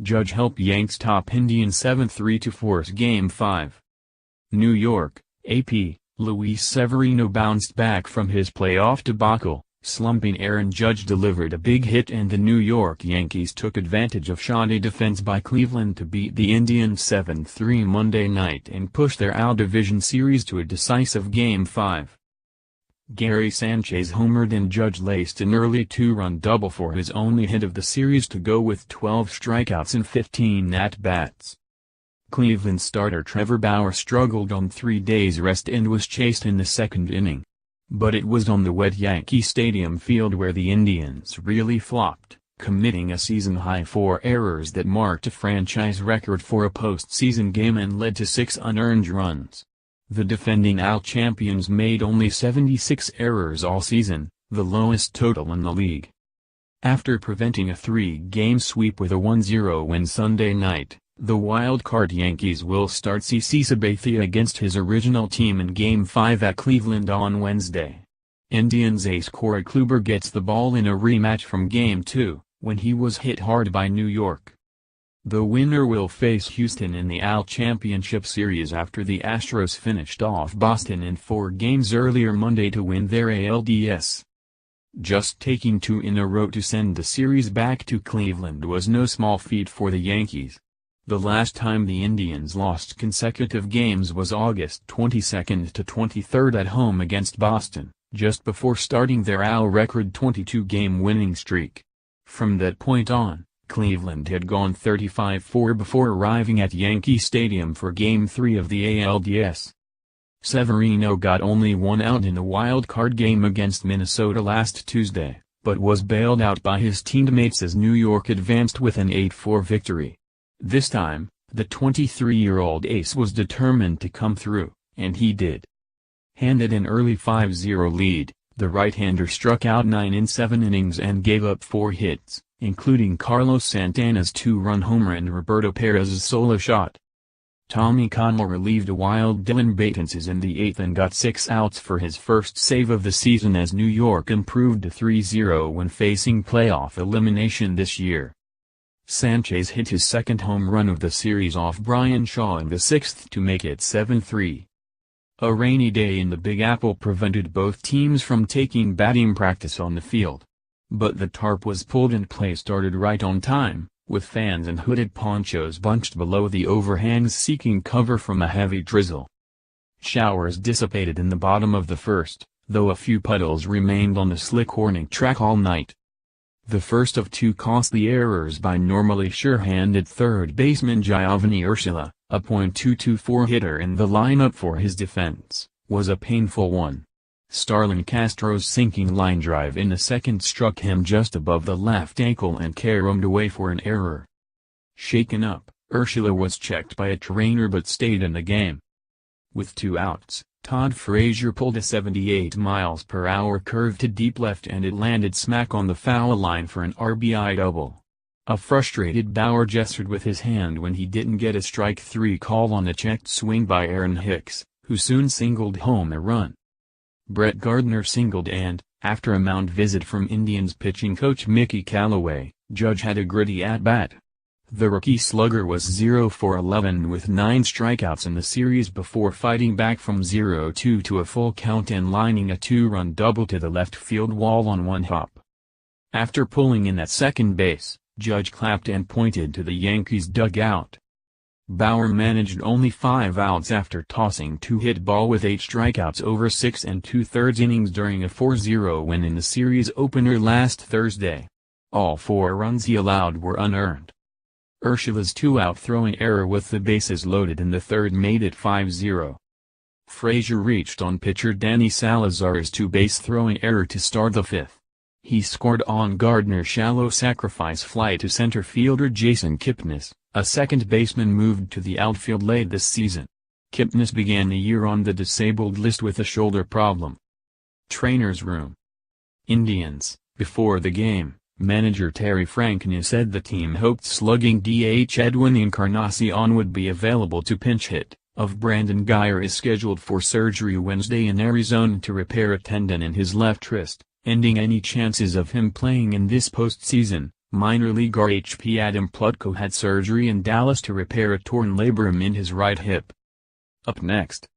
Judge help Yanks top Indians 7-3 to force Game 5. New York, AP, Luis Severino bounced back from his playoff debacle, slumping Aaron Judge delivered a big hit and the New York Yankees took advantage of shoddy defense by Cleveland to beat the Indians 7-3 Monday night and push their AL Division Series to a decisive Game 5. Gary Sanchez homered and Judge laced an early two-run double for his only hit of the series to go with 12 strikeouts and 15 at-bats. Cleveland starter Trevor Bauer struggled on 3 days rest and was chased in the second inning. But it was on the wet Yankee Stadium field where the Indians really flopped, committing a season-high 4 errors that marked a franchise record for a postseason game and led to 6 unearned runs. The defending AL champions made only 76 errors all season, the lowest total in the league. After preventing a 3-game sweep with a 1-0 win Sunday night, the wild-card Yankees will start CC Sabathia against his original team in Game 5 at Cleveland on Wednesday. Indians ace Corey Kluber gets the ball in a rematch from Game 2, when he was hit hard by New York. The winner will face Houston in the AL Championship Series after the Astros finished off Boston in 4 games earlier Monday to win their ALDS. Just taking 2 in a row to send the series back to Cleveland was no small feat for the Yankees. The last time the Indians lost consecutive games was August 22 to 23 at home against Boston, just before starting their AL record 22-game winning streak. From that point on, Cleveland had gone 35-4 before arriving at Yankee Stadium for Game 3 of the ALDS. Severino got only 1 out in the wild-card game against Minnesota last Tuesday, but was bailed out by his teammates as New York advanced with an 8-4 victory. This time, the 23-year-old ace was determined to come through, and he did. Handed an early 5-0 lead, the right-hander struck out 9 in 7 innings and gave up 4 hits, including Carlos Santana's 2-run homer and Roberto Perez's solo shot. Tommy Connell relieved a wild Dylan Betances in the 8th and got 6 outs for his first save of the season as New York improved to 3-0 when facing playoff elimination this year. Sanchez hit his second home run of the series off Brian Shaw in the 6th to make it 7-3. A rainy day in the Big Apple prevented both teams from taking batting practice on the field. But the tarp was pulled and play started right on time, with fans in hooded ponchos bunched below the overhangs seeking cover from a heavy drizzle. Showers dissipated in the bottom of the first, though a few puddles remained on the slick warning track all night. The first of 2 costly errors by normally sure-handed third baseman Giovanni Urshela, a .224 hitter in the lineup for his defense, was a painful one. Starlin Castro's sinking line drive in the second struck him just above the left ankle and caromed away for an error. Shaken up, Urshela was checked by a trainer but stayed in the game. With 2 outs, Todd Frazier pulled a 78 mph curve to deep left and it landed smack on the foul line for an RBI double. A frustrated Bauer gestured with his hand when he didn't get a strike 3 call on a checked swing by Aaron Hicks, who soon singled home a run. Brett Gardner singled and, after a mound visit from Indians pitching coach Mickey Callaway, Judge had a gritty at-bat. The rookie slugger was 0 for 11 with 9 strikeouts in the series before fighting back from 0-2 to a full count and lining a 2-run double to the left field wall on 1 hop. After pulling in at second base, Judge clapped and pointed to the Yankees dugout. Bauer managed only 5 outs after tossing 2 hit ball with 8 strikeouts over 6 2/3 innings during a 4-0 win in the series opener last Thursday. All 4 runs he allowed were unearned. Urshela's 2-out throwing error with the bases loaded in the 3rd made it 5-0. Frazier reached on pitcher Danny Salazar's 2-base throwing error to start the 5th. He scored on Gardner's shallow sacrifice fly to center fielder Jason Kipnis, a second baseman moved to the outfield late this season. Kipnis began the year on the disabled list with a shoulder problem. Trainer's room. Indians, before the game, manager Terry Francona said the team hoped slugging DH Edwin Encarnacion would be available to pinch hit. Brandon Guyer is scheduled for surgery Wednesday in Arizona to repair a tendon in his left wrist, ending any chances of him playing in this postseason, Minor leaguer HP Adam Plutko had surgery in Dallas to repair a torn labrum in his right hip. Up next.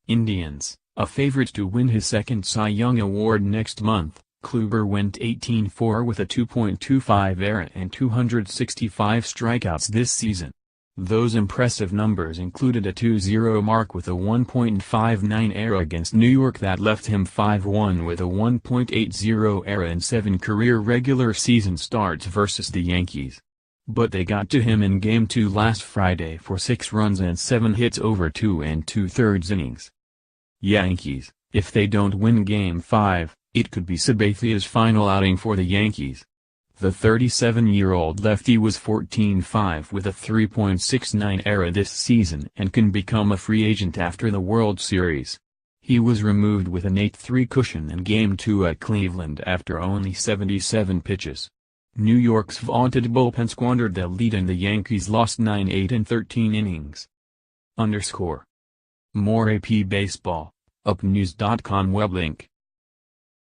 Indians, a favorite to win his second Cy Young Award next month. Kluber went 18-4 with a 2.25 ERA and 265 strikeouts this season. Those impressive numbers included a 2-0 mark with a 1.59 ERA against New York that left him 5-1 with a 1.80 ERA and 7 career regular season starts versus the Yankees. But they got to him in Game 2 last Friday for 6 runs and 7 hits over 2 2/3 innings. Yankees, if they don't win Game 5, it could be Sabathia's final outing for the Yankees. The 37-year-old lefty was 14-5 with a 3.69 ERA this season and can become a free agent after the World Series. He was removed with an 8-3 cushion in Game 2 at Cleveland after only 77 pitches. New York's vaunted bullpen squandered the lead and the Yankees lost 9-8 in 13 innings. _ More AP Baseball, upnews.com web link.